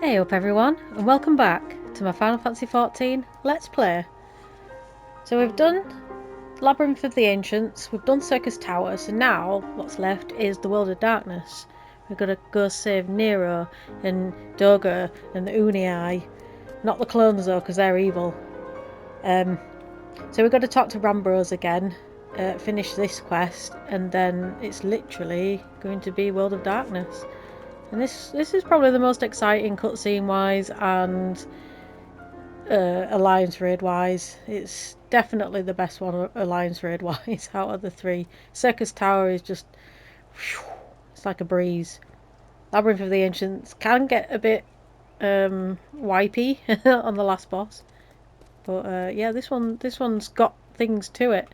Hey up everyone, and welcome back to my Final Fantasy XIV Let's Play. So we've done Labyrinth of the Ancients, we've done Circus Tower, so now what's left is the World of Darkness. We've got to go save Nero and Doga and the Unii. Not the clones though, because they're evil. So we've got to talk to Rambros again, finish this quest, and then it's literally going to be World of Darkness. And this is probably the most exciting cutscene wise and Alliance raid wise. It's definitely the best one Alliance raid wise out of the three. Circus Tower is just it's like a breeze. Labyrinth of the Ancients can get a bit wipey on the last boss, but yeah, this one's got things to it.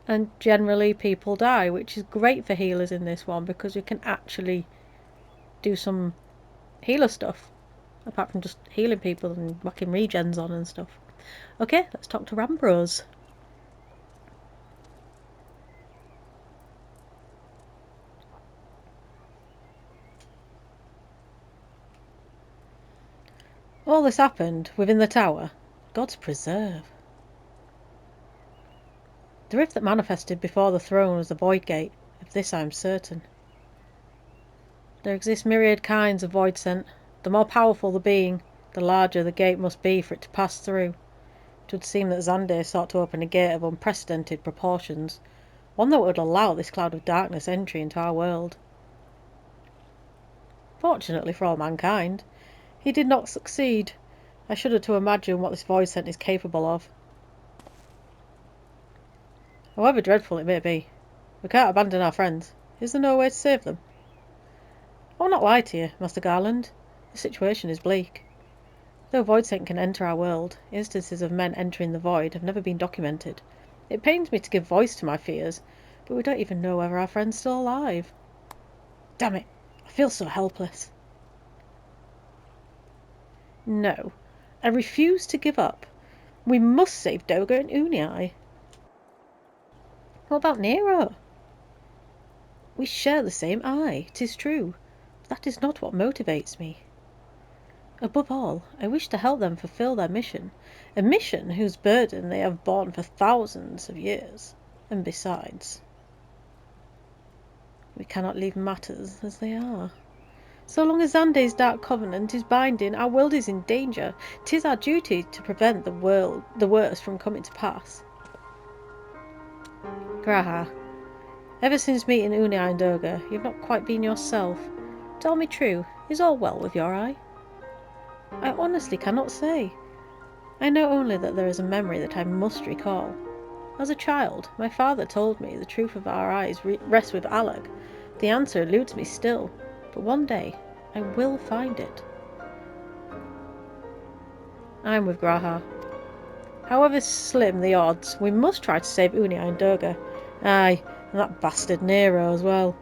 And generally people die, which is great for healers in this one because you can actually do some healer stuff apart from just healing people and whacking regens on and stuff. Okay, let's talk to Rambros. All this happened within the tower. God's preserve. The rift that manifested before the throne was the Void Gate. Of this I am certain. There exist myriad kinds of void scent. The more powerful the being, the larger the gate must be for it to pass through. It would seem that Xande sought to open a gate of unprecedented proportions, one that would allow this cloud of darkness entry into our world. Fortunately for all mankind, he did not succeed. I shudder to imagine what this void scent is capable of. However dreadful it may be, we can't abandon our friends. Is there no way to save them? I will not lie to you, Master Garland. The situation is bleak. Though void scent can enter our world, instances of men entering the void have never been documented. It pains me to give voice to my fears, but we don't even know whether our friend's still alive. Damn it, I feel so helpless. No, I refuse to give up. We must save Doga and Unii. What about Nero? We share the same eye, 'tis true, but that is not what motivates me. Above all, I wish to help them fulfill their mission, a mission whose burden they have borne for thousands of years. And besides, we cannot leave matters as they are. So long as Xande's dark covenant is binding, our world is in danger. 'Tis our duty to prevent the worst from coming to pass. Graha, ever since meeting Unii and Doga, you have not quite been yourself. Tell me true, is all well with your eye? I honestly cannot say. I know only that there is a memory that I must recall. As a child, my father told me the truth of our eyes rests with Alag. The answer eludes me still, but one day I will find it. I'm with Graha. However slim the odds, we must try to save Unii and Doga. Aye, and that bastard Nero as well.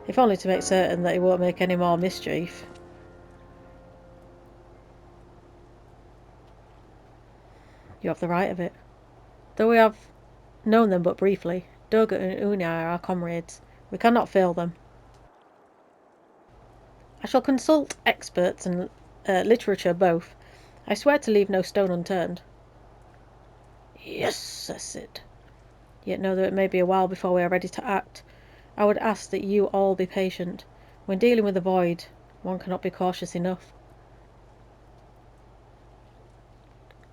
If only to make certain that he won't make any more mischief. You have the right of it. Though we have known them but briefly, Doga and Unii are our comrades. We cannot fail them. I shall consult experts and literature both. I swear to leave no stone unturned. Yes, says Sid. Yet know that it may be a while before we are ready to act. I would ask that you all be patient. When dealing with the void, one cannot be cautious enough.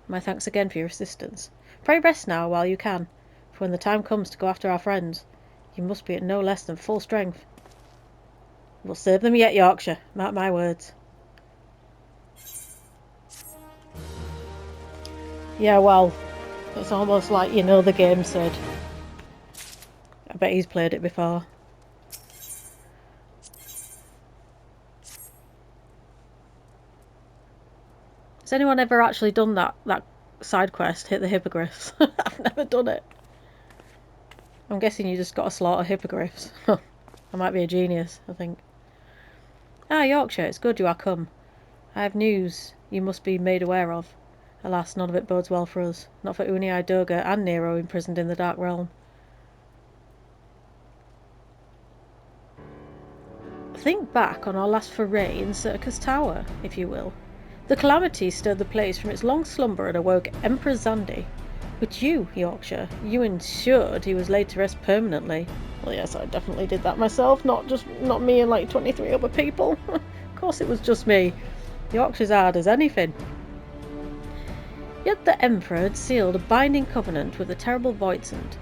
My thanks again for your assistance. Pray rest now while you can, for when the time comes to go after our friends, you must be at no less than full strength. We'll save them yet, Yorkshire. Mark my words. Yeah, well, it's almost like you know the game, Sid. I bet he's played it before. Has anyone ever actually done that side quest, hit the hippogriffs? I've never done it. I'm guessing you just got to slaughter hippogriffs. I might be a genius, I think. Ah, Yorkshire, it's good you are come. I have news you must be made aware of. Alas, none of it bodes well for us. Not for Unii, Doga, and Nero imprisoned in the Dark Realm. Think back on our last foray in Circus Tower, if you will. The calamity stirred the place from its long slumber and awoke Emperor Zandy. But you, Yorkshire, you ensured he was laid to rest permanently. Well, yes, I definitely did that myself, not me and like 23 other people. Of course it was just me. Yorkshire's hard as anything. Yet the Emperor had sealed a binding covenant with the terrible Voidsent,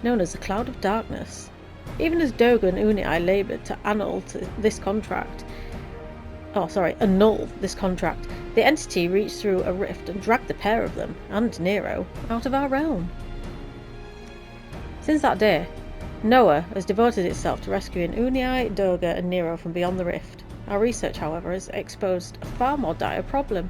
known as the Cloud of Darkness. Even as Doga and Unai laboured to annul this contract, the entity reached through a rift and dragged the pair of them, and Nero, out of our realm. Since that day, Noah has devoted itself to rescuing Unai, Doga and Nero from beyond the rift. Our research, however, has exposed a far more dire problem.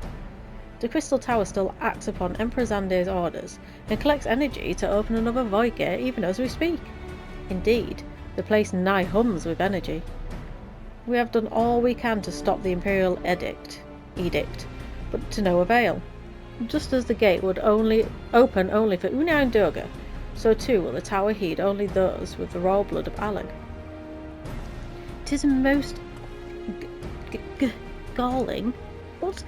The Crystal Tower still acts upon Emperor Zande's orders and collects energy to open another void gate even as we speak. Indeed, the place nigh hums with energy. We have done all we can to stop the Imperial edict, but to no avail. Just as the gate would open only for Unai and Doga, so too will the tower heed only those with the royal blood of Alag. 'Tis a most galling. What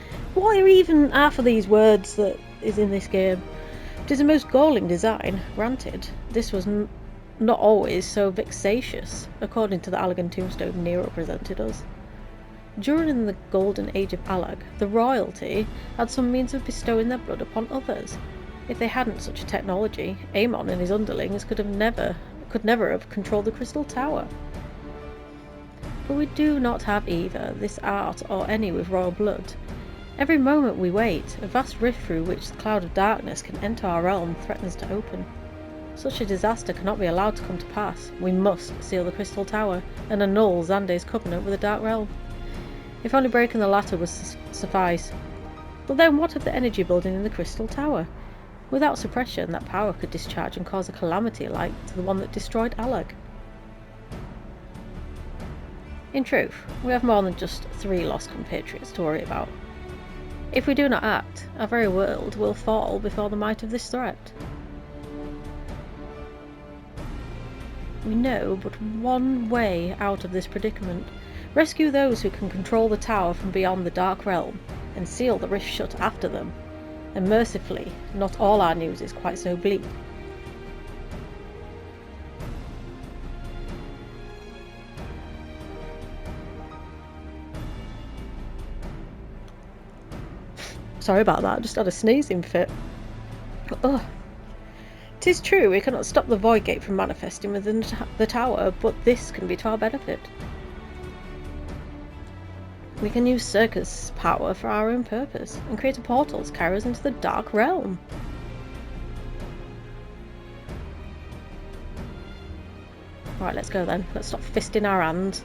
are even half of these words that is in this game? 'Tis a most galling design, granted. This was not always so vexatious, according to the Allagan tombstone Nero presented us. During the golden age of Alag, the royalty had some means of bestowing their blood upon others. If they hadn't such a technology, Aemon and his underlings could never have controlled the Crystal Tower. But we do not have either this art or any with royal blood. Every moment we wait, a vast rift through which the Cloud of Darkness can enter our realm threatens to open. Such a disaster cannot be allowed to come to pass. We must seal the Crystal Tower and annul Zande's covenant with the Dark Realm. If only breaking the latter would suffice. But then what of the energy building in the Crystal Tower? Without suppression, that power could discharge and cause a calamity like to the one that destroyed Alag. In truth, we have more than just 3 lost compatriots to worry about. If we do not act, our very world will fall before the might of this threat. We know but one way out of this predicament. Rescue those who can control the tower from beyond the Dark Realm, and seal the rift shut after them. And mercifully, not all our news is quite so bleak. Sorry about that, I just had a sneezing fit. Ugh. 'Tis true we cannot stop the void gate from manifesting within the tower, but this can be to our benefit. We can use Circus power for our own purpose, and create a portal to carry us into the Dark Realm. Right, let's go then. Let's stop fisting our hands.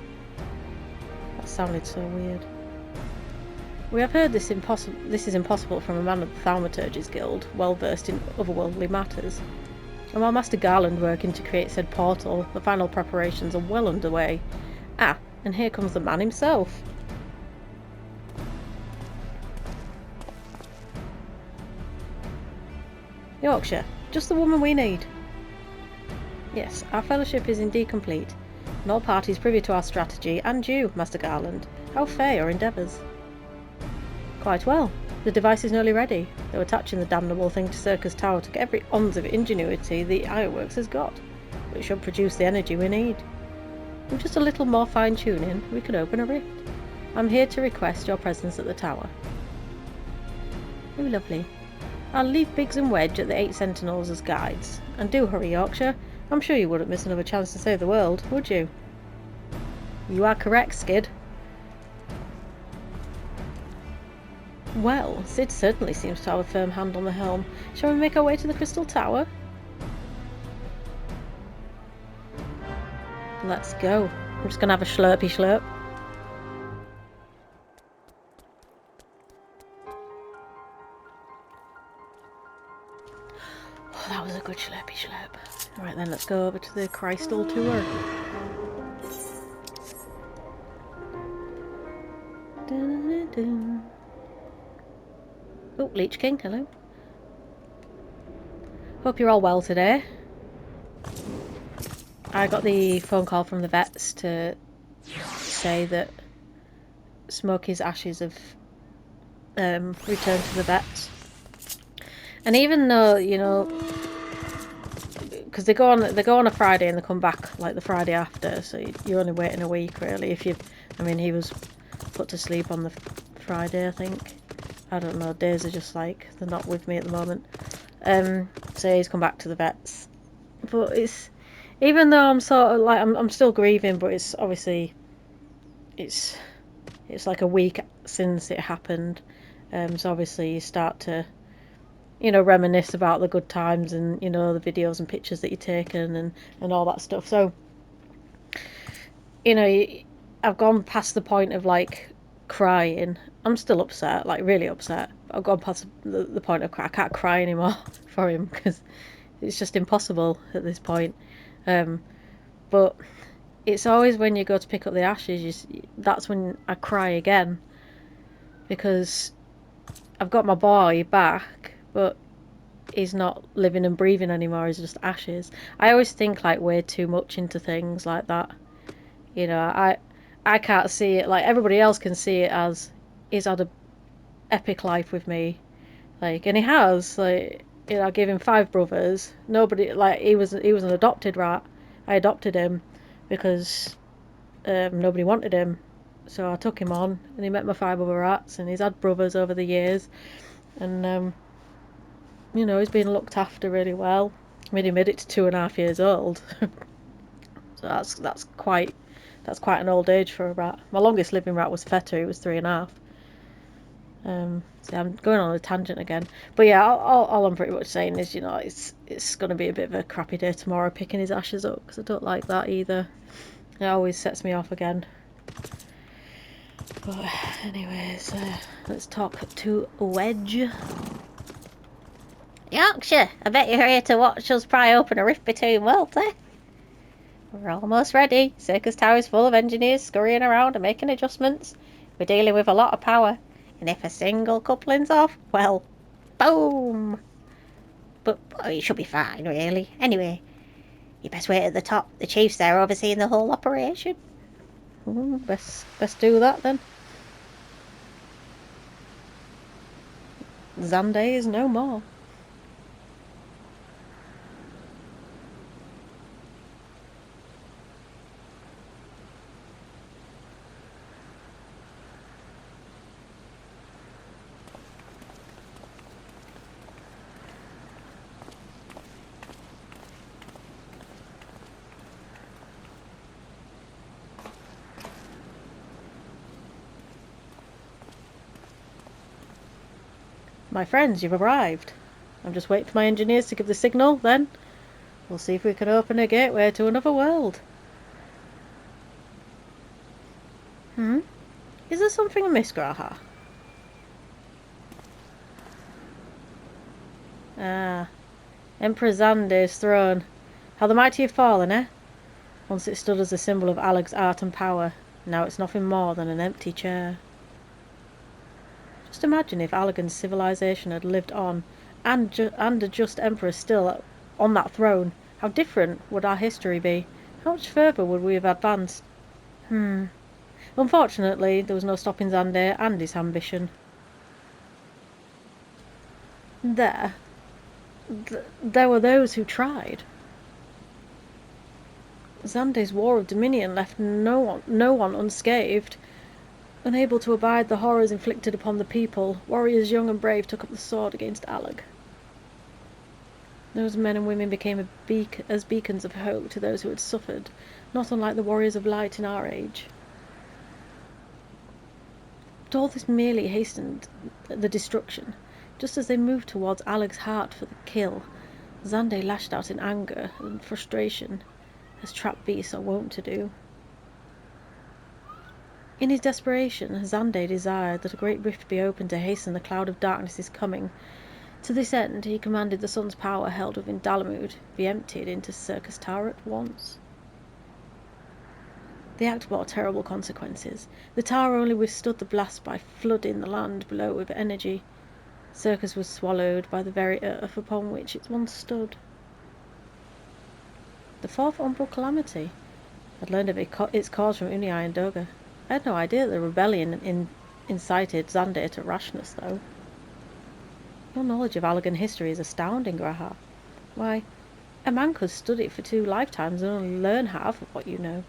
That sounded so weird. We have heard this is impossible from a man of the Thaumaturge's Guild, well versed in otherworldly matters. And while Master Garland working to create said portal, the final preparations are well underway. Ah, and here comes the man himself. Yorkshire, just the woman we need. Yes, our fellowship is indeed complete, and all parties privy to our strategy, and you, Master Garland. How fare your endeavours? Quite well. The device is nearly ready, though attaching the damnable thing to Circus Tower took every ounce of ingenuity the Ironworks has got, but it should produce the energy we need. With just a little more fine-tuning, we could open a rift. I'm here to request your presence at the tower. Oh, lovely. I'll leave Biggs and Wedge at the 8 Sentinels as guides. And do hurry, Yorkshire. I'm sure you wouldn't miss another chance to save the world, would you? You are correct, Skid. Well, Sid certainly seems to have a firm hand on the helm. Shall we make our way to the Crystal Tower? Let's go. I'm just going to have a slurpy slurp. Oh, that was a good slurpy slurp. Alright then, let's go over to the Crystal Tower. Oh, Leech King, hello. Hope you're all well today. I got the phone call from the vets to say that Smokey's ashes have returned to the vets. And even though, you know, because they go on a Friday and they come back like the Friday after, so you're only waiting a week really. I mean, he was put to sleep on the Friday, I think. I don't know. Days are just like they're not with me at the moment. So he's come back to the vets, but it's, even though I'm sort of like I'm still grieving, but it's obviously it's like a week since it happened. So obviously you start to, you know, reminisce about the good times and, you know, the videos and pictures that you've taken and all that stuff. So, you know, I've gone past the point of like crying. I'm still upset, like really upset. I've gone past the point of I can't cry anymore for him because it's just impossible at this point. But it's always when you go to pick up the ashes, that's when I cry again, because I've got my boy back, but he's not living and breathing anymore. He's just ashes. I always think like way too much into things like that. You know, I can't see it like everybody else can see it as he's had a epic life with me, like, and he has, like, you know, I gave him 5 brothers. Nobody, like, he was an adopted rat. I adopted him because nobody wanted him, so I took him on, and he met my 5 other rats, and he's had brothers over the years, and you know, he's been looked after really well. I mean, he made it to 2.5 years old, so that's quite an old age for a rat. My longest living rat was Feta, he was 3.5. So I'm going on a tangent again, but yeah, all I'm pretty much saying is, you know, it's going to be a bit of a crappy day tomorrow picking his ashes up, because I don't like that either. It always sets me off again. But anyways, let's talk to Wedge. Yorkshire, I bet you're here to watch us pry open a rift between worlds, eh? We're almost ready. Circus Tower is full of engineers scurrying around and making adjustments. We're dealing with a lot of power, and if a single coupling's off, well, boom! But it should be fine, really. Anyway, you best wait at the top. The chief's there overseeing the whole operation. Best do that then. Xande is no more. My friends, you've arrived. I'm just waiting for my engineers to give the signal, then we'll see if we can open a gateway to another world. Is there something amiss, Graha? Ah, Emperor Xande's throne. How the mighty have fallen, eh? Once it stood as a symbol of Alag's art and power. Now it's nothing more than an empty chair. Just imagine if Allagan's civilization had lived on, and a just emperor still on that throne. How different would our history be? How much further would we have advanced? Unfortunately, there was no stopping Xande and his ambition. There were those who tried. Xande's war of dominion left no one unscathed. Unable to abide the horrors inflicted upon the people, warriors young and brave took up the sword against Alag. Those men and women became as beacons of hope to those who had suffered, not unlike the warriors of light in our age. But all this merely hastened the destruction. Just as they moved towards Alag's heart for the kill, Xande lashed out in anger and frustration, as trapped beasts are wont to do. In his desperation, Xande desired that a great rift be opened to hasten the cloud of darkness's coming. To this end, he commanded the sun's power held within Dalamud be emptied into Circus Tower at once. The act bore terrible consequences. The tower only withstood the blast by flooding the land below with energy. Circus was swallowed by the very earth upon which it once stood. The fourth umbral calamity had learned of its cause from Unai and Doga. I had no idea the rebellion incited Xandir to rashness, though. Your knowledge of Allagan history is astounding, Graha. Why, a man could study for 2 lifetimes and only learn half of what you know.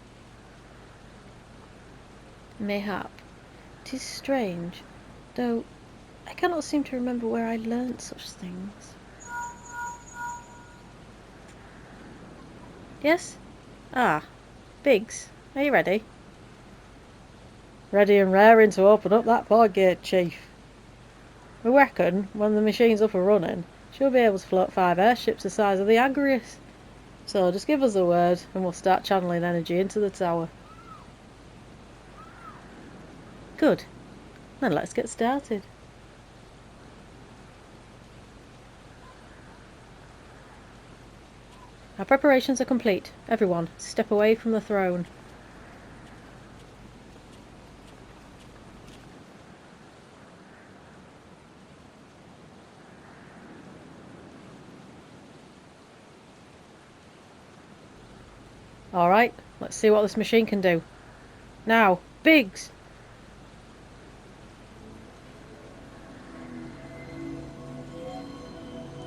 Mayhap. 'Tis strange, though I cannot seem to remember where I learnt such things. Yes? Ah, Biggs, are you ready? Ready and raring to open up that port gate, Chief. We reckon, when the machine's up and running, she'll be able to float 5 airships the size of the Agrius. So just give us the word, and we'll start channeling energy into the tower. Good. Then let's get started. Our preparations are complete. Everyone, step away from the throne. Alright, let's see what this machine can do. Now, Biggs!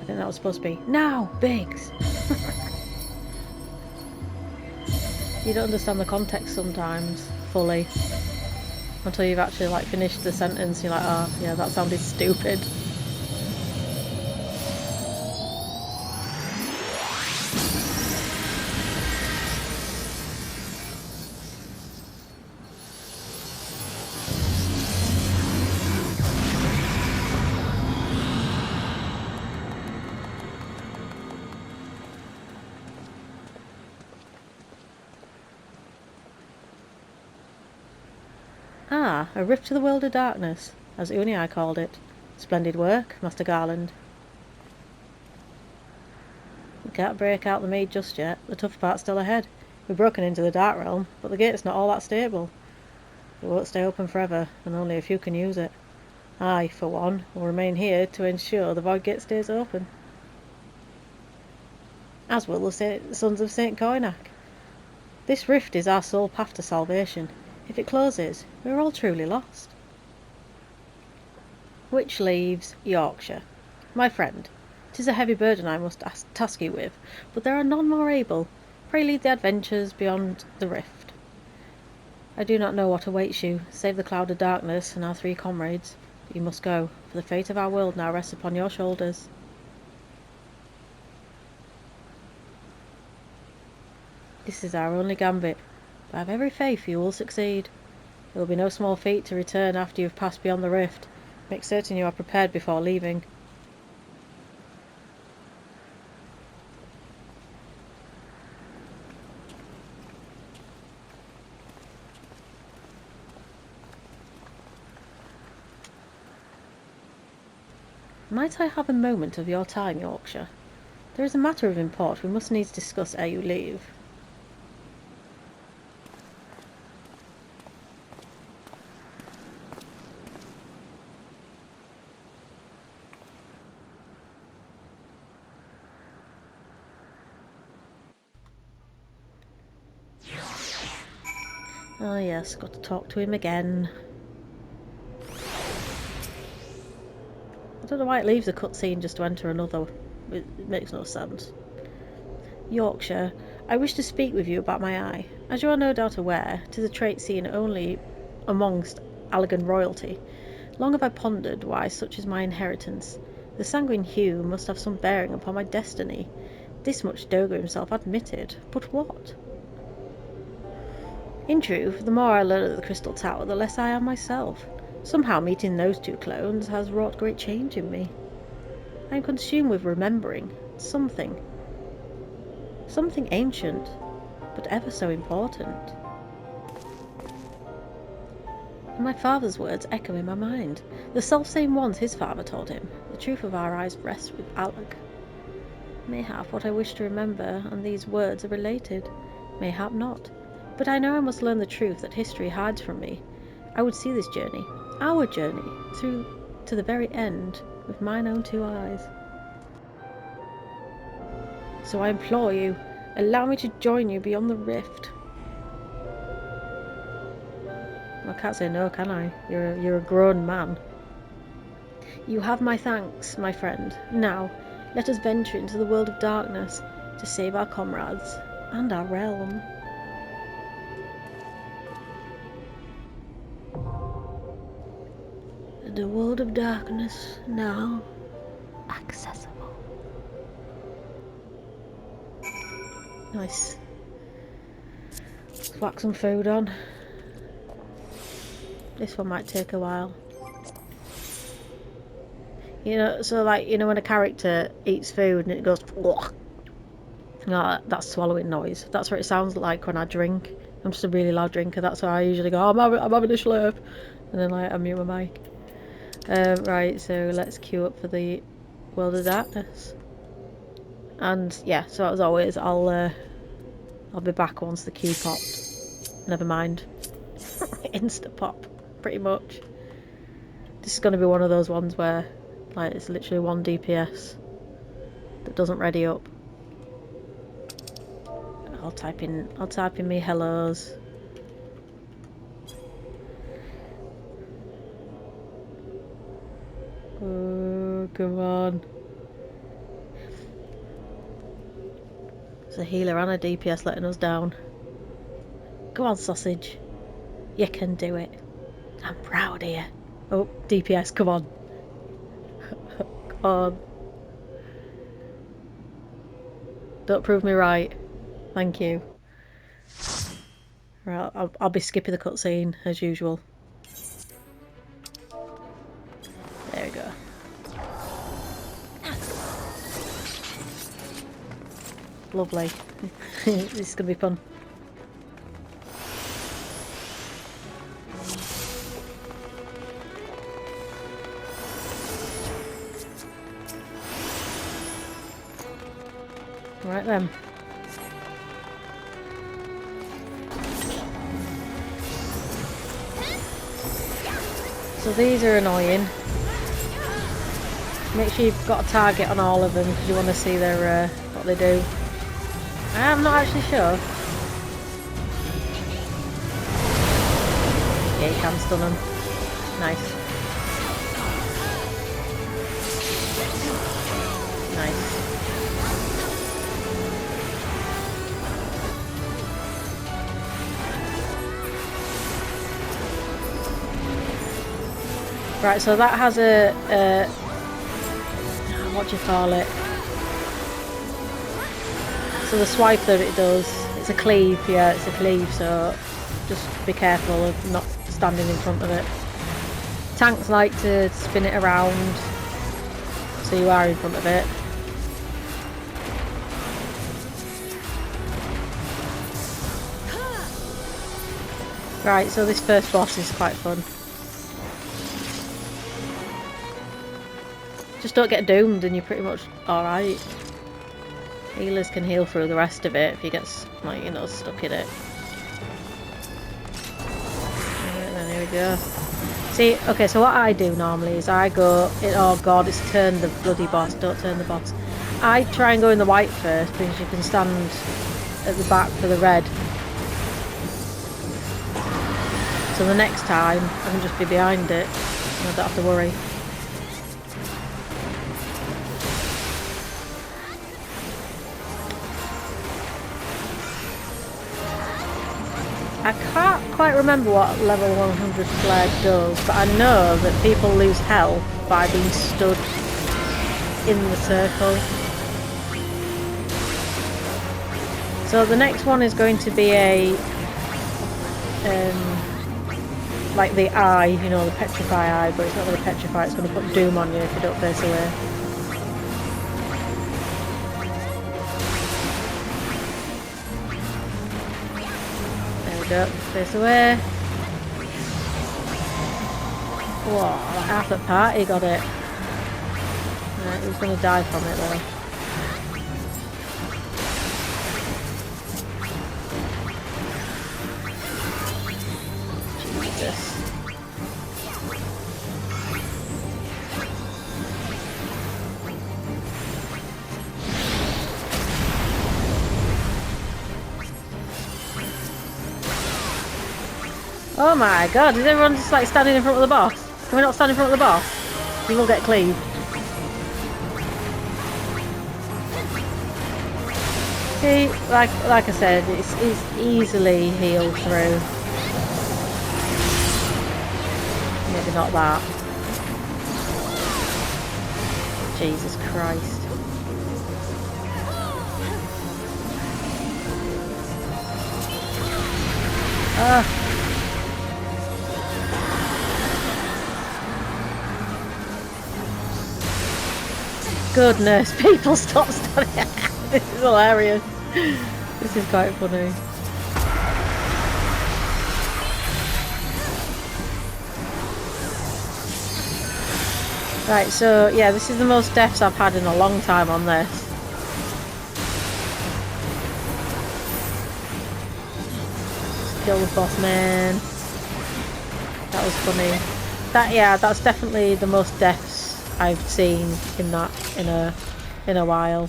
I think that was supposed to be, now, Biggs! You don't understand the context sometimes, fully. Until you've actually, like, finished the sentence, you're like, oh, yeah, that sounded stupid. Ah, a rift to the world of darkness, as Unii called it. Splendid work, Master Garland. We can't break out the Mage just yet. The tough part's still ahead. We've broken into the Dark Realm, but the gate's not all that stable. It won't stay open forever, and only a few can use it. I, for one, will remain here to ensure the Void Gate stays open. As will the Sons of St. Coinac. This rift is our sole path to salvation. If it closes, we're all truly lost. Which leaves Yorkshire. My friend, 'tis a heavy burden I must task you with, but there are none more able. Pray lead the adventures beyond the rift. I do not know what awaits you, save the cloud of darkness and our 3 comrades. But you must go, for the fate of our world now rests upon your shoulders. This is our only gambit, but I have every faith you will succeed. It will be no small feat to return after you have passed beyond the rift. Make certain you are prepared before leaving. Might I have a moment of your time, Yorkshire? There is a matter of import we must needs discuss ere you leave. Ah yes, got to talk to him again. I don't know why it leaves a cutscene just to enter another. It makes no sense. Yorkshire, I wish to speak with you about my eye. As you are no doubt aware, 'tis a trait seen only amongst Allagan royalty. Long have I pondered why such is my inheritance. The sanguine hue must have some bearing upon my destiny. This much Doga himself admitted, but what? In truth, the more I learn of the Crystal Tower, the less I am myself. Somehow meeting those 2 clones has wrought great change in me. I am consumed with remembering something ancient, but ever so important. And my father's words echo in my mind, the self-same ones his father told him. The truth of our eyes rests with Allag. Mayhap what I wish to remember and these words are related, mayhap not. But I know I must learn the truth that history hides from me. I would see this journey, our journey, through to the very end, with mine own 2 eyes. So I implore you, allow me to join you beyond the rift. I can't say no, can I? You're a grown man. You have my thanks, my friend. Now, let us venture into the world of darkness to save our comrades and our realm. The world of darkness now accessible. Nice. Let's whack some food on. This one might take a while. You know, so like, you know when a character eats food and it goes, no, that's swallowing noise. That's what it sounds like when I drink. I'm just a really loud drinker. That's why I usually go, I'm having a slurp. And then like, I mute my mic. Right, so let's queue up for the World of Darkness. And yeah, so as always, I'll be back once the queue popped. Never mind. Insta pop, pretty much. This is going to be one of those ones where like it's literally 1 DPS that doesn't ready up. I'll type in me hellos. Oh, come on. There's a healer and a DPS letting us down. Go on, sausage. You can do it. I'm proud of you. Oh, DPS, come on. Come on. Don't prove me right. Thank you. Right, I'll be skipping the cutscene as usual. There we go. Lovely. This is going to be fun. Right then. So these are annoying. Make sure you've got a target on all of them because you want to see their what they do. I'm not actually sure. Yeah, you can stun them. Nice. Nice. Right, so that has a what do you call it? So the swipe that it does, it's a cleave, yeah, it's a cleave, so just be careful of not standing in front of it. Tanks like to spin it around, so you are in front of it. Right, so this first boss is quite fun. Just don't get doomed and you're pretty much alright. Healers can heal through the rest of it if you get, like, you know, stuck in it. Right, then here we go. See, okay, so what I do normally is I go, oh god, it's turn the bloody boss, don't turn the boss. I try and go in the white first because you can stand at the back for the red. So the next time I can just be behind it and I don't have to worry. I can't quite remember what level 100 flare does, but I know that people lose health by being stood in the circle. So the next one is going to be a like the eye, you know, the petrify eye, but it's not going to petrify, it's going to put doom on you if you don't face away. There we go, face away. Whoa, like half the party got it. Right, who's going to die from it though? Jesus. Oh my god, is everyone just like standing in front of the boss? Can we not stand in front of the boss? We will get cleaved. See, like I said, it's easily healed through. Maybe not that. Jesus Christ. Goodness, people stop standing. This is hilarious. This is quite funny. Right, so yeah, this is the most deaths I've had in a long time on this. Just kill the boss man. That was funny. That's definitely the most deaths I've seen in a while.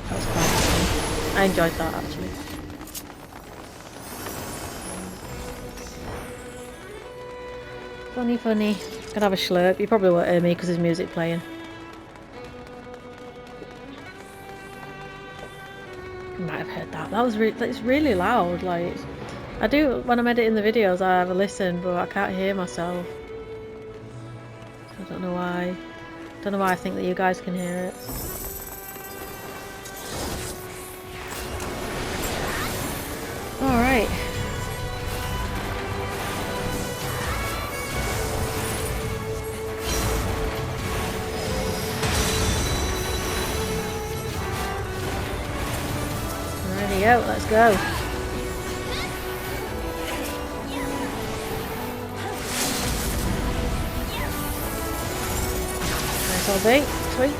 That was quite funny. I enjoyed that actually. Funny. Gonna have a slurp. You probably won't hear me because there's music playing. You might have heard that. It's really loud. Like, I do when I'm editing the videos. I have a listen, but I can't hear myself. So I don't know why. Don't know why I think that you guys can hear it. All right. Go, let's go. Nice old bait, sweet.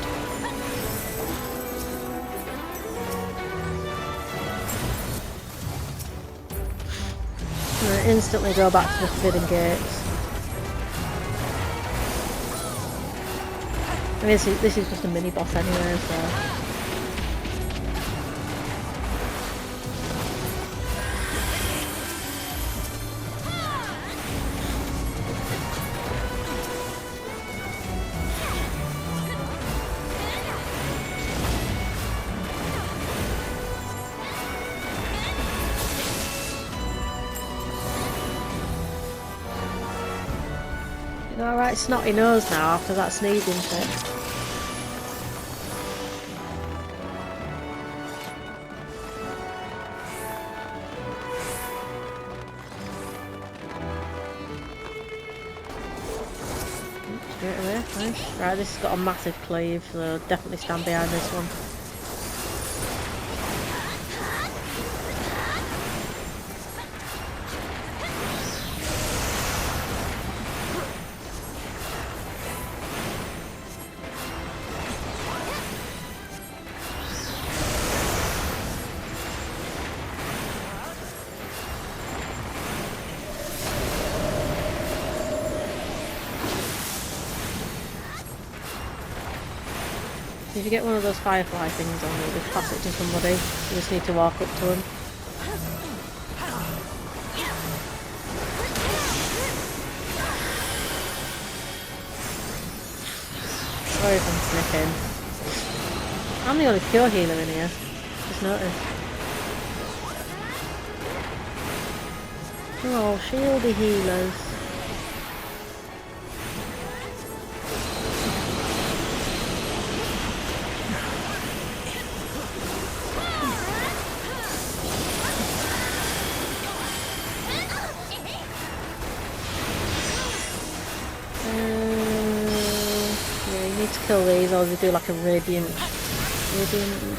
I'm gonna instantly go back to the forbidden gates. I mean, this is just a mini boss anyway, so. Alright, snotty nose now after that sneezing fit. Straight away, nice. Right, this has got a massive cleave, so definitely stand behind this one. If you get one of those firefly things on you, just pass it to somebody. You just need to walk up to them. Sorry if I'm sniffing. I'm the only pure healer in here. Just noticed. They're all shieldy healers. Kill these, or they do like a radiant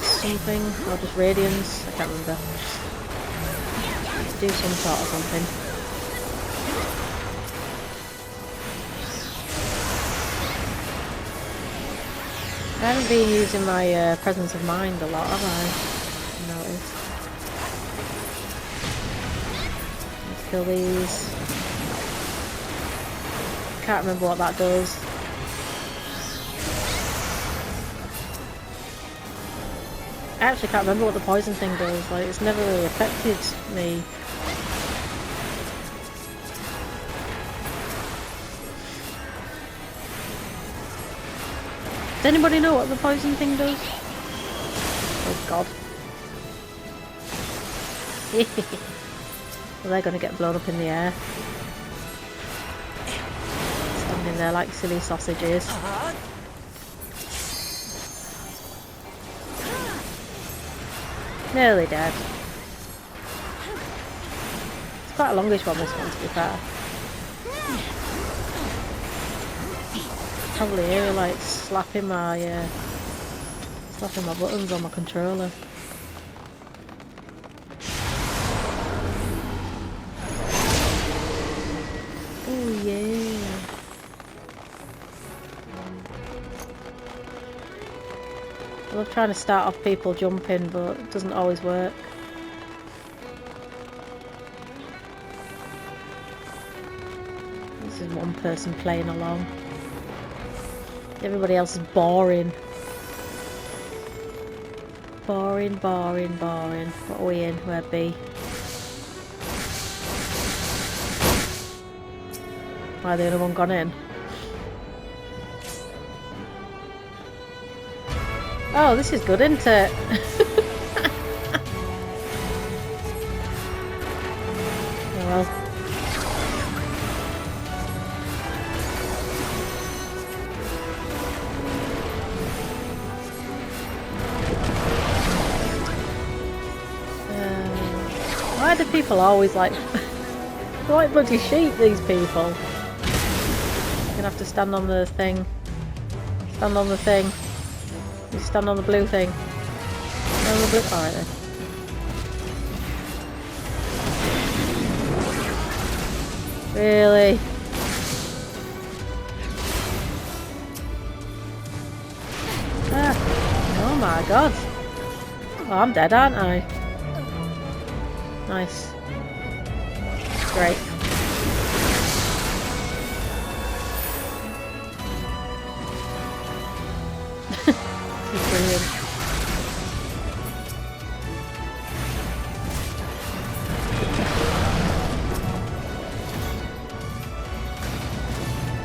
something, or just radiance, I can't remember. Let's do some sort of something. I haven't been using my presence of mind a lot, have I? Noticed. Let's kill these. Can't remember what that does. I actually can't remember what the poison thing does. Like, it's never really affected me. Does anybody know what the poison thing does? Oh god. Well, they're gonna get blown up in the air. Standing there like silly sausages. Nearly dead. It's quite a longish one, this one, to be fair. Probably hear like slapping my buttons on my controller. Oh yeah. I love trying to start off people jumping, but it doesn't always work. This is one person playing along. Everybody else is boring. Boring, boring, boring. What are we in? We're B. Why the other one gone in? Oh, this is good, isn't it? Oh well. Why do people always like... They're like bloody sheep, these people. You're gonna have to stand on the thing. Stand on the thing. You stand on the blue thing. Stand on the blue... Alright then. Really? Ah. Oh my god. Oh, I'm dead, aren't I? Nice. Great. This is brilliant.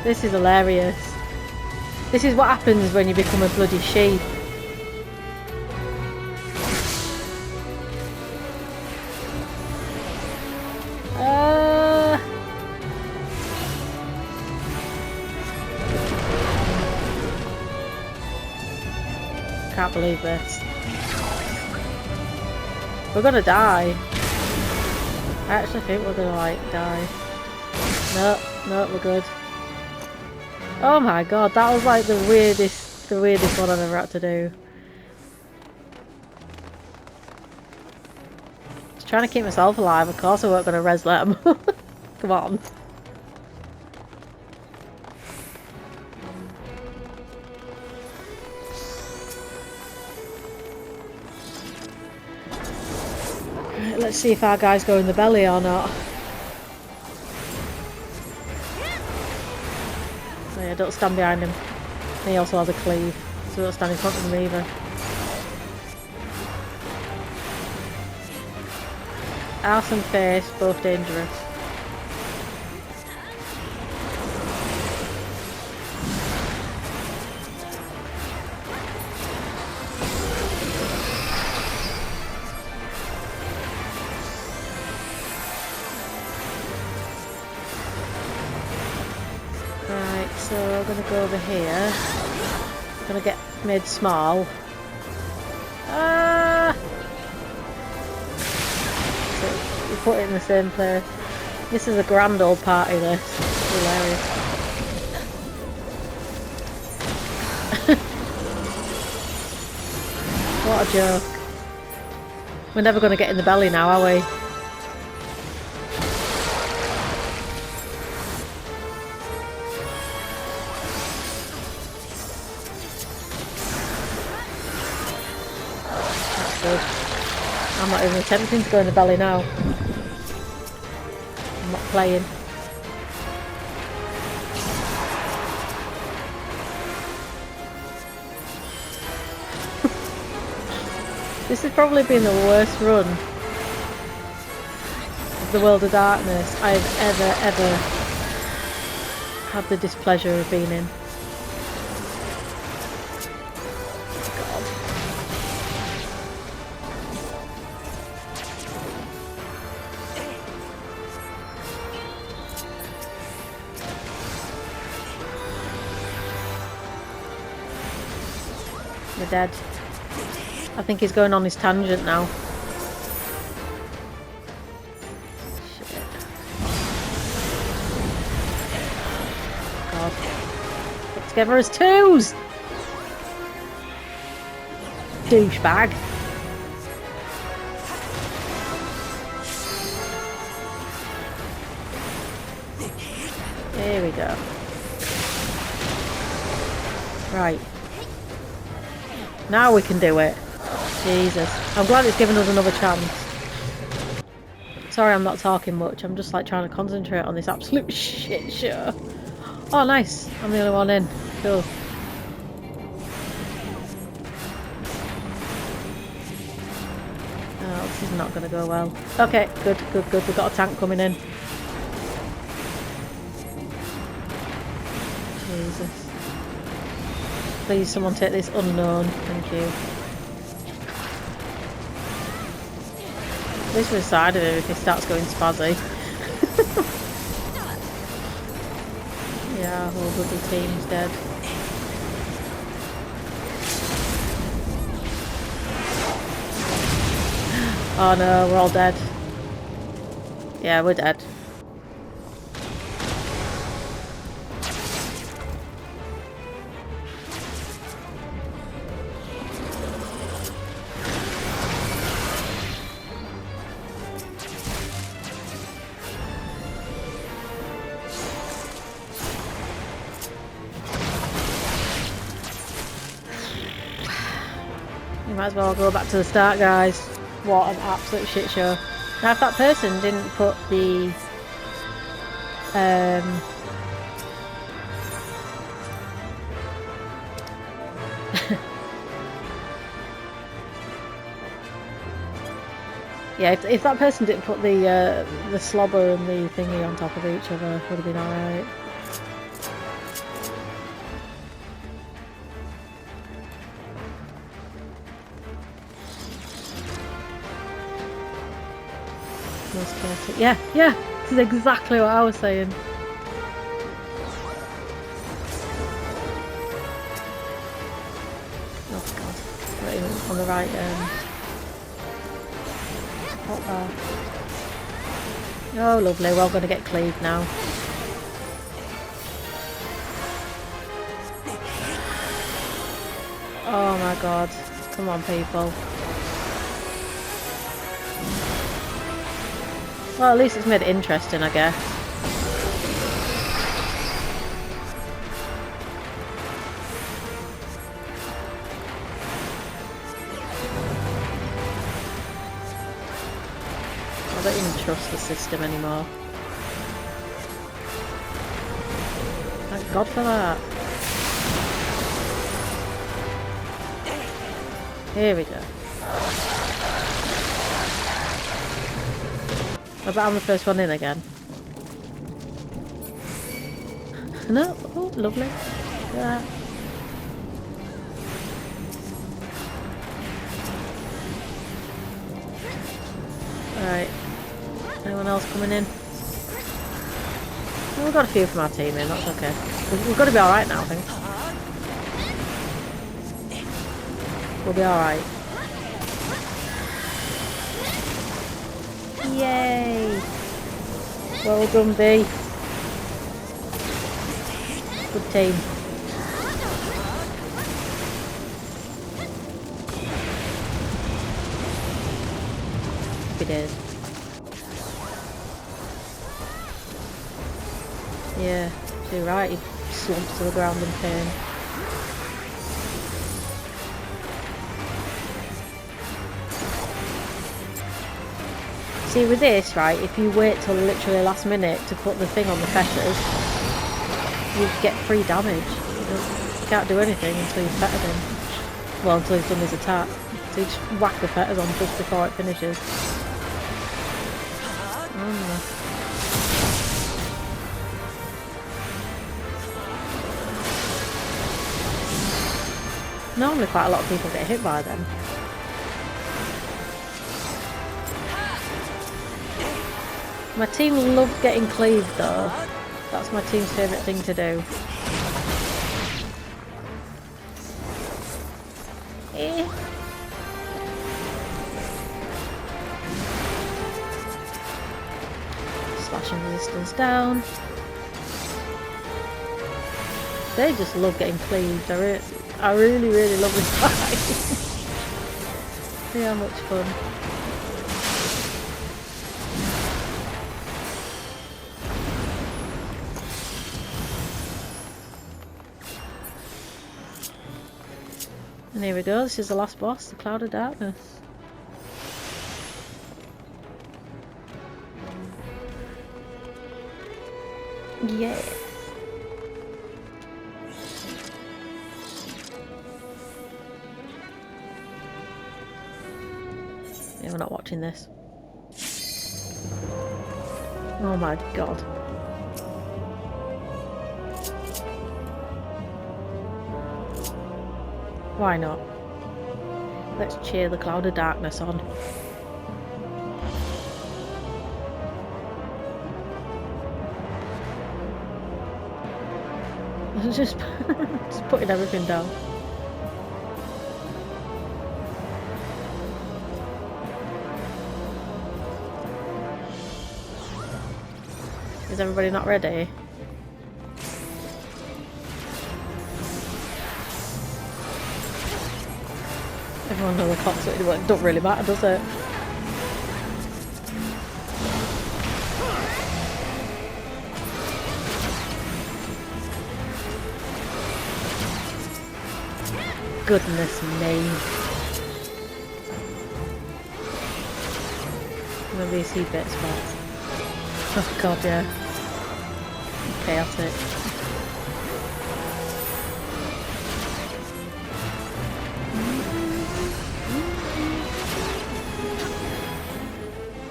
This is hilarious. This is what happens when you become a bloody sheep. Can't believe this. We're gonna die. I actually think we're gonna like die. No, no, we're good. Oh my god, that was like the weirdest one I've ever had to do. Just trying to keep myself alive, of course I weren't gonna res them. Come on. Let's see if our guys go in the belly or not. Oh yeah, don't stand behind him. He also has a cleave, so don't stand in front of him either. Arse and face, both dangerous. So I'm going to go over here. I'm going to get made small. Ah! So you put it in the same place. This is a grand old party, this. Hilarious. What a joke. We're never going to get in the belly now, are we? I'm not even attempting to go in the belly now. I'm not playing. This has probably been the worst run of the World of Darkness I've ever had the displeasure of being in. God. We're dead. I think he's going on his tangent now. Shit. God. Get together as twos! Douchebag. Here we go. Right. Now we can do it. Jesus. I'm glad it's given us another chance. Sorry I'm not talking much. I'm just like trying to concentrate on this absolute shit show. Oh nice. I'm the only one in. Cool. Oh, this is not going to go well. Okay, good. We've got a tank coming in. Jesus. Please someone take this unknown. Thank you. At least we're side of him if he starts going spazzy. Yeah, our whole bloody team's dead. Oh no, we're all dead. Yeah, we're dead. You might as well go back to the start, guys. What an absolute shit show. Now if that person didn't put the yeah, if that person didn't put the slobber and the thingy on top of each other, would have been alright. Yeah, this is exactly what I was saying. Oh god, not even on the right spot there. Oh lovely, we're all going to get cleaved now. Oh my god, come on people. Well, at least it's made it interesting, I guess. I don't even trust the system anymore. Thank God for that. Here we go. I bet I'm the first one in again. No? Oh, lovely. Look at that. Alright. Anyone else coming in? Oh, we've got a few from our team in, that's okay. We've got to be alright now, I think. We'll be alright. Yay! Well done, B. Good team. Happy days. Yeah, you're right, he slumps to the ground in pain. See, with this, right, if you wait till literally last minute to put the thing on the fetters, you get free damage. You can't do anything until you've fettered him. Well, until he's done his attack. So you just whack the fetters on just before it finishes. Normally quite a lot of people get hit by them. My team love getting cleaved though. That's my team's favourite thing to do. Slashing resistance down. They just love getting cleaved. I really love this fight. See how much fun. And here we go, this is the last boss, the Cloud of Darkness. Yeah. Yeah, we're not watching this. Oh my god. Why not? Let's cheer the Cloud of Darkness on. just putting everything down. Is everybody not ready? Everyone knows the clock's it don't really matter, does it? Goodness me. Remember you see bits, but oh god, yeah. Chaotic.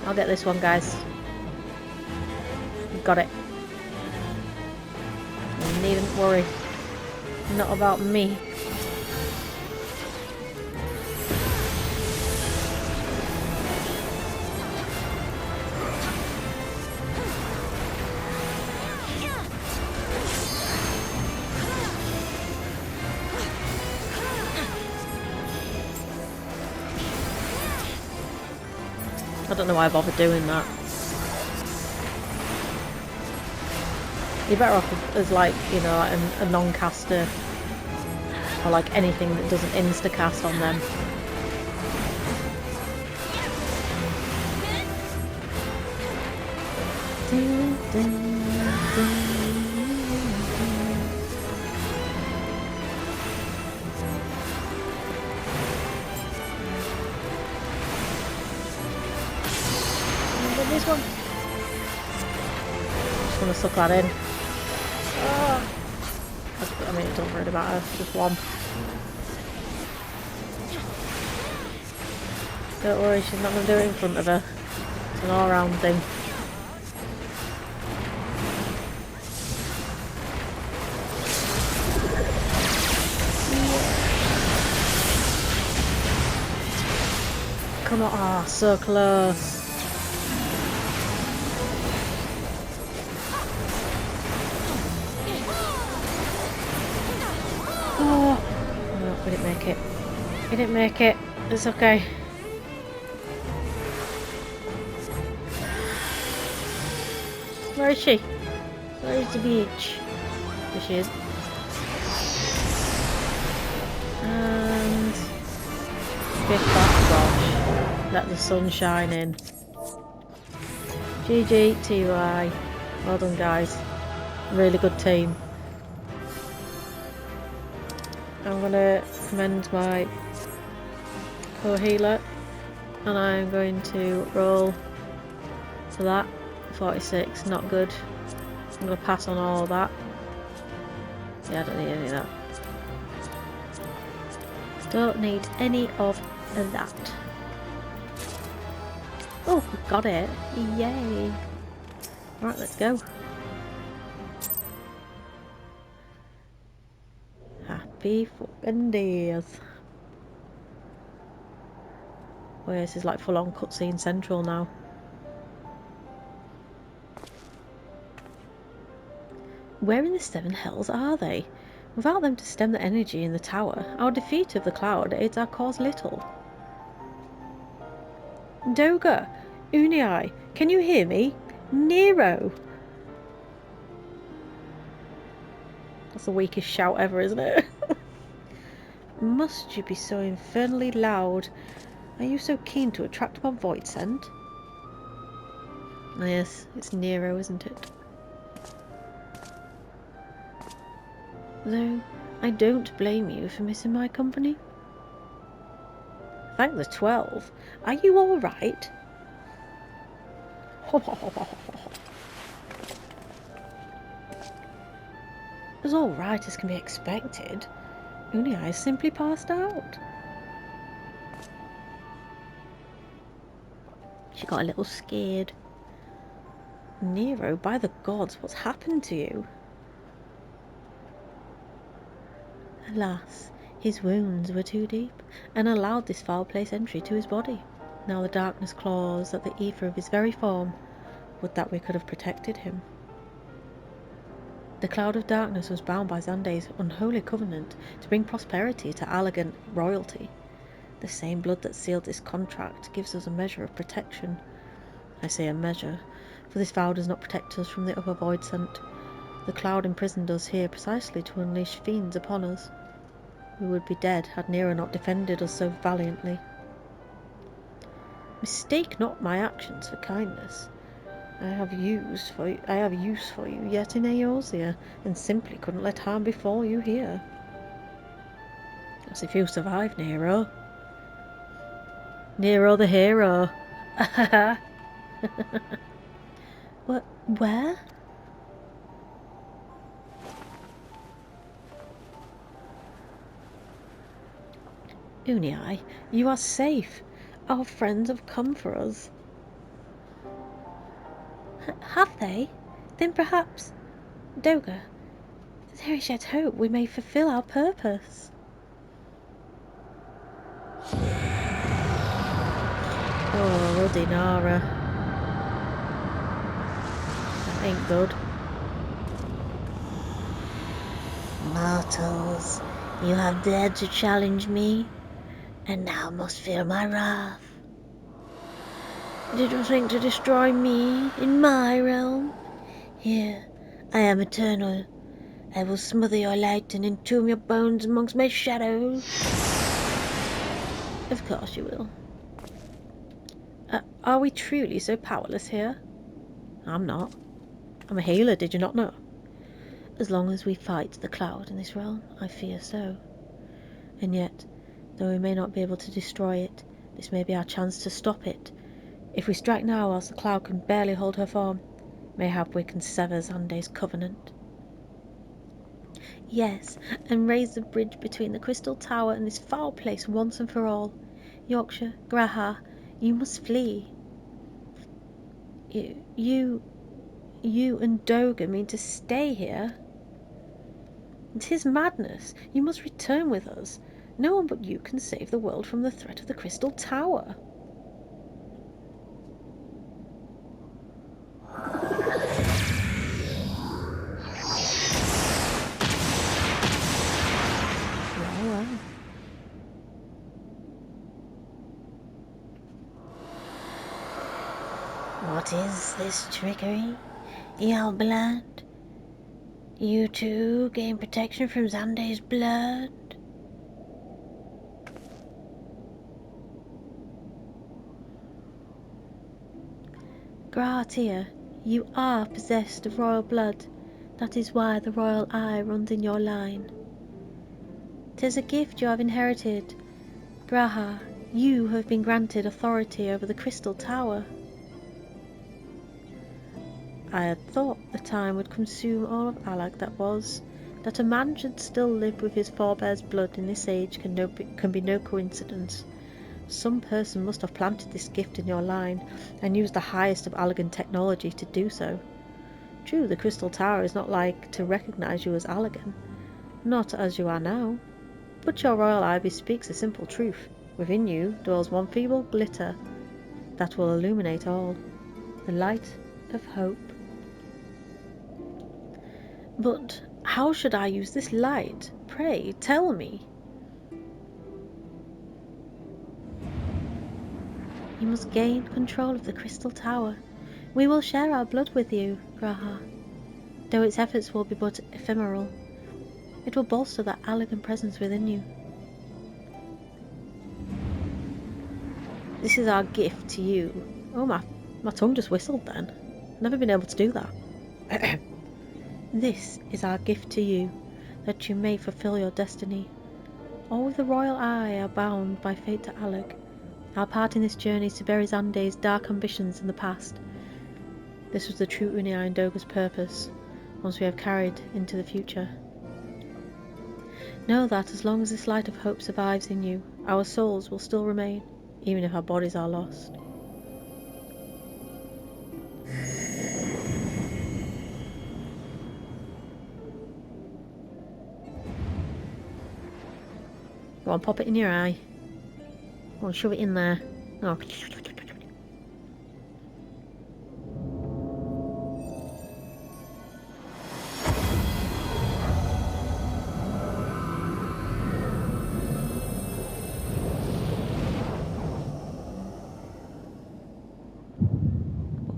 I'll get this one, guys. Got it. You needn't worry. Not about me. I don't know why I bothered doing that. You're better off as like, you know, a non-caster or like anything that doesn't insta-cast on them. This one. Just want to suck that in. I mean, it doesn't really matter. Just one. Don't worry, she's not going to do it in front of her. It's an all-round thing. Come on, ah, oh, so close. We didn't make it. We didn't make it. It's okay. Where is she? Where is the beach? There she is. And big fat gosh. Let the sun shine in. GG, TY. Well done, guys. Really good team. I'm going to commend my co-healer and I'm going to roll for that. 46, not good. I'm going to pass on all of that. Yeah, I don't need any of that. Don't need any of that. Oh, we got it. Yay. Right, let's go. Happy fucking days. Oh yeah, this is like full on cutscene central now. Where in the seven hells are they? Without them to stem the energy in the tower, our defeat of the cloud aids our cause little. Doga! Unii! Can you hear me? Nero! That's the weakest shout ever, isn't it? Must you be so infernally loud? Are you so keen to attract my void scent? Oh yes, it's Nero, isn't it? Though, I don't blame you for missing my company. Thank the 12. Are you alright? As alright as can be expected. Unii simply passed out. She got a little scared. Nero, by the gods, what's happened to you? Alas, his wounds were too deep, and allowed this foul place entry to his body. Now the darkness claws at the ether of his very form. Would that we could have protected him. The cloud of darkness was bound by Xande's unholy covenant to bring prosperity to Allagan royalty. The same blood that sealed this contract gives us a measure of protection. I say a measure, for this vow does not protect us from the upper void scent. The cloud imprisoned us here precisely to unleash fiends upon us. We would be dead had Nero not defended us so valiantly. Mistake not my actions for kindness. I have use for you yet in Eorzea, and simply couldn't let harm befall you here. That's if you survive, Nero. Nero the hero. What? Where? Unii, you are safe. Our friends have come for us. Have they? Then perhaps... Doga, there is yet hope we may fulfill our purpose. Oh, ruddy Nara. That ain't good. Mortals, you have dared to challenge me, and now must feel my wrath. Did you think to destroy me in my realm? Here, I am eternal. I will smother your light and entomb your bones amongst my shadows. Of course you will. Are we truly so powerless here? I'm not. I'm a healer, did you not know? As long as we fight the cloud in this realm, I fear so. And yet, though we may not be able to destroy it, this may be our chance to stop it. If we strike now whilst the cloud can barely hold her form, mayhap we can sever Xande's covenant. Yes, and raise the bridge between the Crystal Tower and this foul place once and for all. Yorkshire, Graha, you must flee. You and Doga mean to stay here? 'Tis madness. You must return with us. No one but you can save the world from the threat of the Crystal Tower. Well. What is this trickery, Eorzea? You too gain protection from Xande's blood? Gratia, you are possessed of royal blood. That is why the royal eye runs in your line. 'Tis a gift you have inherited. Graha, you have been granted authority over the Crystal Tower. I had thought the time would consume all of Allag that a man should still live with his forebears' blood in this age can be no coincidence. Some person must have planted this gift in your line and used the highest of Allagan technology to do so. True, the Crystal Tower is not like to recognise you as Allagan, not as you are now, but your royal eye bespeaks a simple truth. Within you dwells one feeble glitter that will illuminate all, the light of hope. But how should I use this light? Pray, tell me. You must gain control of the Crystal Tower. We will share our blood with you, Graha, though its efforts will be but ephemeral. It will bolster that Allagan presence within you. This is our gift to you. Oh, my tongue just whistled then. Never been able to do that. This is our gift to you, that you may fulfill your destiny. All with the royal eye are bound by fate to Allag. Our part in this journey is to bury Xande's dark ambitions in the past. This was the true Unei and Doga's purpose, once we have carried into the future. Know that as long as this light of hope survives in you, our souls will still remain, even if our bodies are lost. Go on, pop it in your eye. Go on, shove it in there. Oh.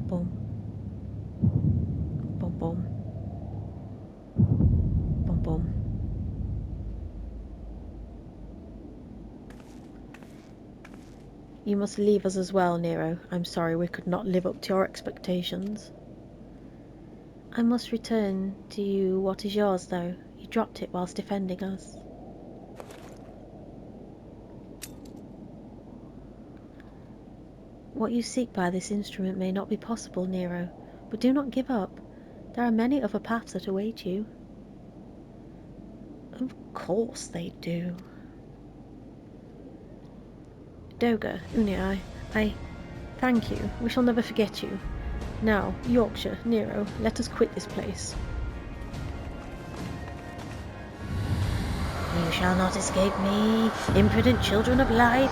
Boom. Boom, boom. Boom, boom. You must leave us as well, Nero. I'm sorry we could not live up to your expectations. I must return to you what is yours, though. You dropped it whilst defending us. What you seek by this instrument may not be possible, Nero, but do not give up. There are many other paths that await you. Of course they do. Doga, Unei, I thank you. We shall never forget you. Now, Yorkshire, Nero, let us quit this place. You shall not escape me, imprudent children of light.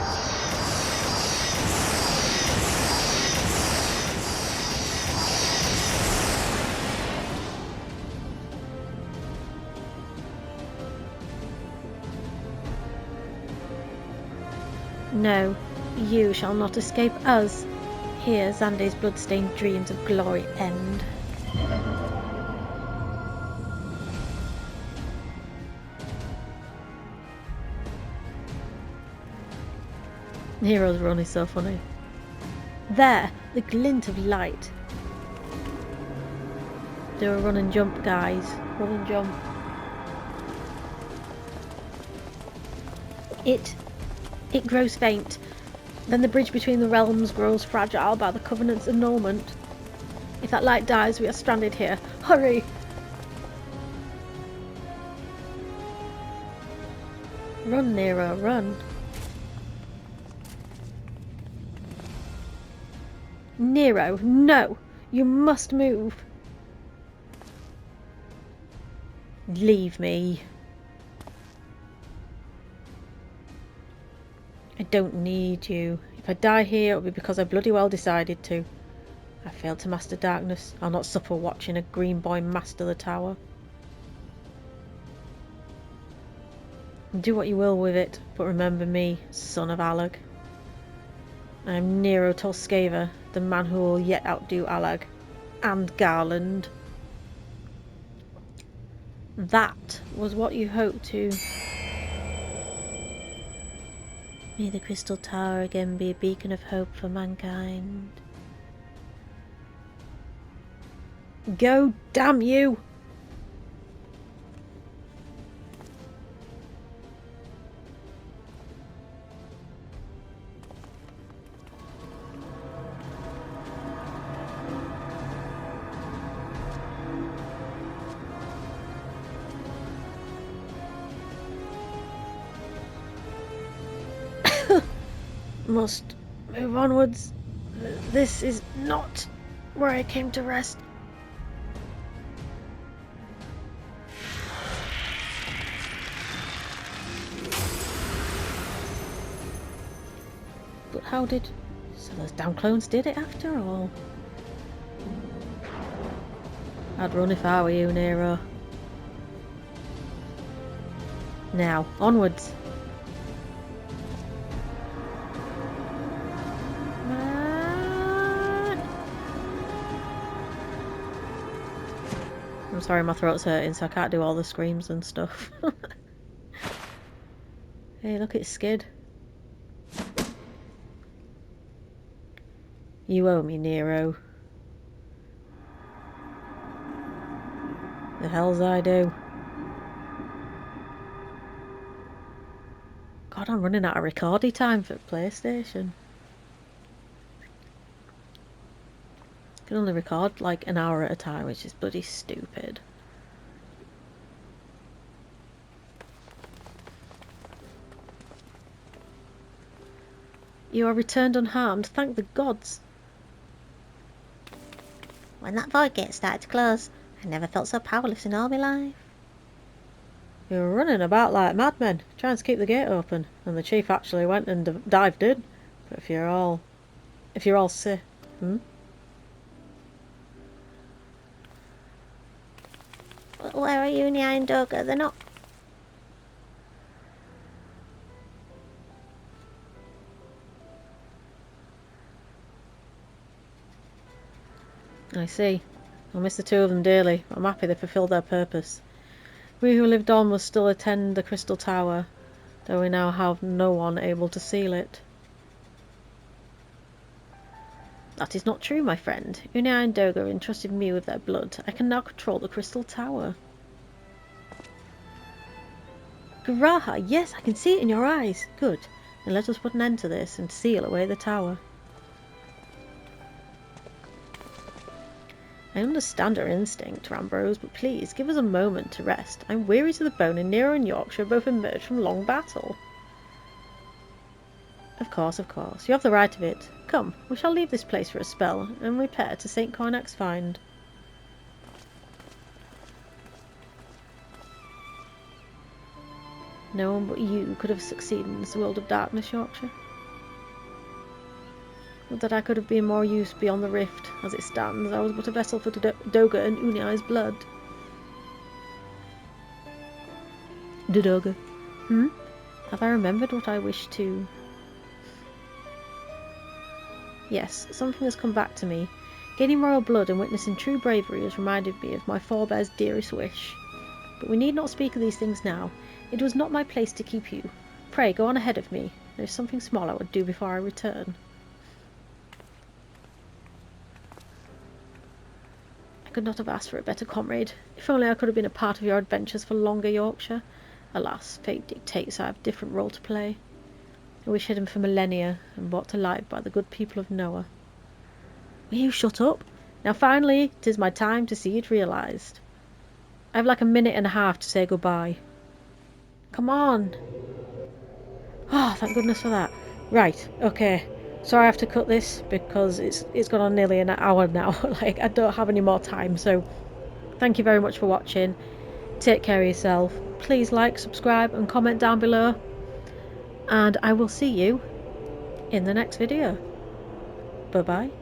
No, you shall not escape us. Here Xande's blood-stained dreams of glory end. Nero's run is so funny. There, the glint of light. Do a run and jump, guys. Run and jump. It grows faint. Then the bridge between the realms grows fragile by the Covenant's annulment. If that light dies, we are stranded here. Hurry! Run, Nero, run. Nero, no! You must move. Leave me. I don't need you. If I die here, it'll be because I bloody well decided to. I failed to master darkness. I'll not suffer watching a green boy master the tower. Do what you will with it, but remember me, son of Allag. I am Nero Tolskeva, the man who will yet outdo Allag and Garland. That was what you hoped to. May the Crystal Tower again be a beacon of hope for mankind. Go, damn you! must move onwards. This is not where I came to rest. But how did... So those damn clones did it after all? I'd run if I were you, Nero. Now, onwards. I'm sorry, my throat's hurting, so I can't do all the screams and stuff. Hey, look, it's Skid. You owe me, Nero. The hell's I do? God, I'm running out of recording time for PlayStation. I can only record like an hour at a time, which is bloody stupid. You are returned unharmed, thank the gods. When that void gate started to close, I never felt so powerless in all my life. You were running about like madmen, trying to keep the gate open, and the chief actually went and dived in. But if you're all sick, Where are Uni and Doga? They're not... I see. I'll miss the two of them dearly, but I'm happy they fulfilled their purpose. We who lived on must still attend the Crystal Tower, though we now have no one able to seal it. That is not true, my friend. Unai and Doga entrusted me with their blood. I can now control the Crystal Tower. Garaha, yes, I can see it in your eyes. Good. Then let us put an end to this and seal away the tower. I understand our instinct, Rambrose, but please, give us a moment to rest. I'm weary to the bone, and Nero and Yorkshire both emerged from long battle. Of course. You have the right of it. Come, we shall leave this place for a spell, and repair to St. Cornac's Find. No one but you could have succeeded in this world of darkness, Yorkshire. Would that I could have been more use beyond the rift. As it stands, I was but a vessel for Doga and Unai's blood. Doga. Have I remembered what I wished to? Yes, something has come back to me. Gaining royal blood and witnessing true bravery has reminded me of my forebears' dearest wish. But we need not speak of these things now. It was not my place to keep you. Pray, go on ahead of me. There is something small I would do before I return. I could not have asked for a better comrade. If only I could have been a part of your adventures for longer, Yorkshire. Alas, fate dictates I have a different role to play. I wish hidden for millennia and brought to light by the good people of Noah. Will you shut up? Now finally, it is my time to see it realised. I have like a minute and a half to say goodbye. Come on. Oh, thank goodness for that. Right, okay. Sorry I have to cut this because it's gone on nearly an hour now. Like, I don't have any more time, so thank you very much for watching. Take care of yourself. Please like, subscribe and comment down below. And I will see you in the next video. Bye bye.